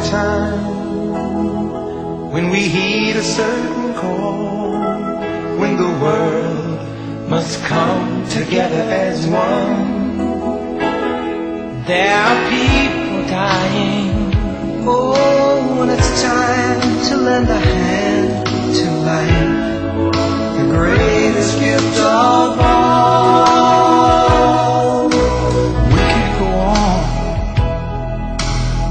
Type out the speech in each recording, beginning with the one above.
Time when we heed a certain call, when the world must come together as one. There are people dying. Oh, when it's time to lend a hand to life, the greatest gift of all. We can go on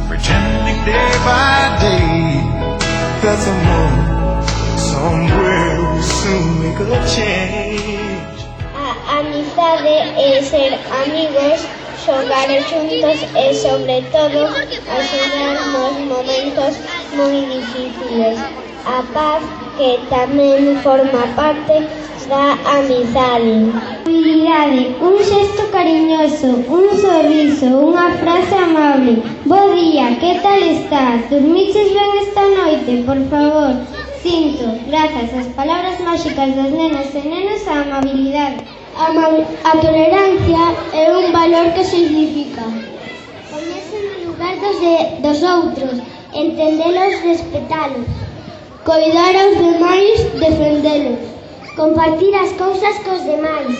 pretending day by day that somewhere will soon make a change. A amizade é ser amigos, xogar xuntos e sobre todo axudar nos momentos moi difíciles. A paz que tamén forma parte da amizade. Amabilidade, un xesto cariñoso, un sorriso, unha frase amable. Bo día, que tal estás? Dormiches ben esta noite, por favor? Sinto, grazas ás palabras máxicas das nenas e nenos, a amabilidade. A tolerancia é un valor que significa ponerse no lugar dos outros, entendelos, respetalos, coidar aos demais, defendelos, compartir as cousas cos demais,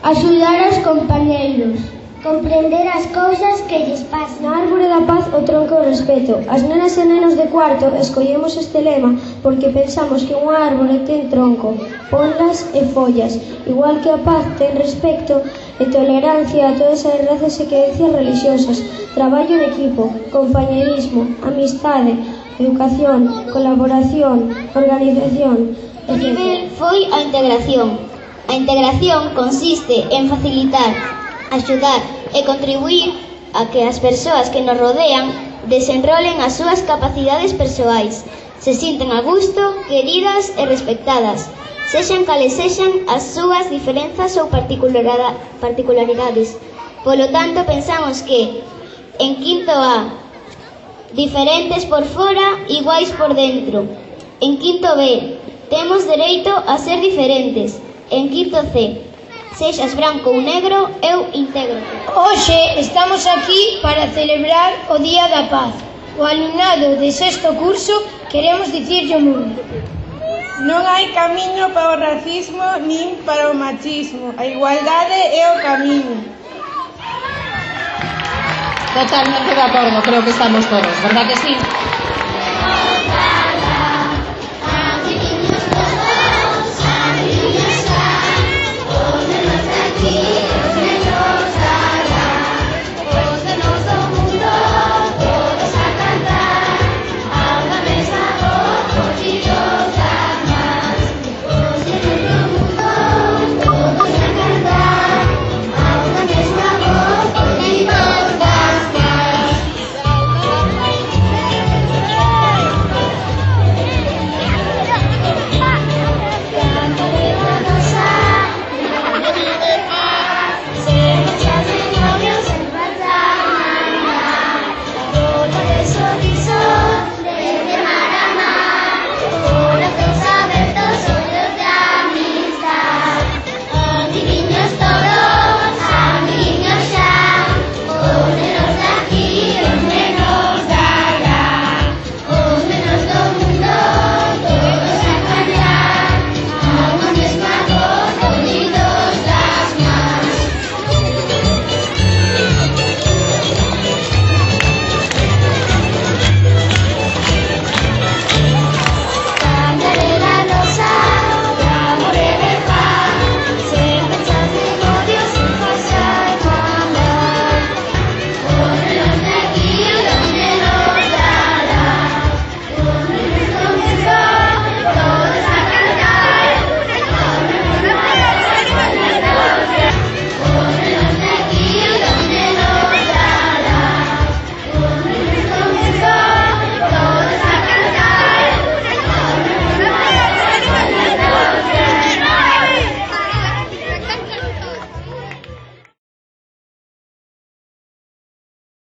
axudar aos compañeiros, comprender as cousas que lles pasan. Na árbore da paz o tronco o respeto. As nenas e nenos de cuarto escollemos este lema porque pensamos que unha árbore ten tronco, ponlas e follas, igual que a paz ten respecto e tolerancia a todas as razas e creencias religiosas, traballo en equipo, compañerismo, amistade, educación, colaboración, organización, O nivel foi a integración. A integración consiste en facilitar, axudar e contribuir a que as persoas que nos rodean desenrolen as súas capacidades persoais, se sinten a gusto, queridas e respectadas, sexan cales sexan as súas diferenzas ou particularidades. Polo tanto, pensamos que, en quinto A, diferentes por fora, iguais por dentro. En quinto B, temos dereito a ser diferentes. En quinto C, sexas branco ou negro, eu integro. Hoxe estamos aquí para celebrar o Día da Paz. O alumnado de sexto curso queremos dicirlle ao mundo: non hai camiño para o racismo nin para o machismo. A igualdade é o camiño. Totalmente de acordo, creo que estamos todos, verdad que sí?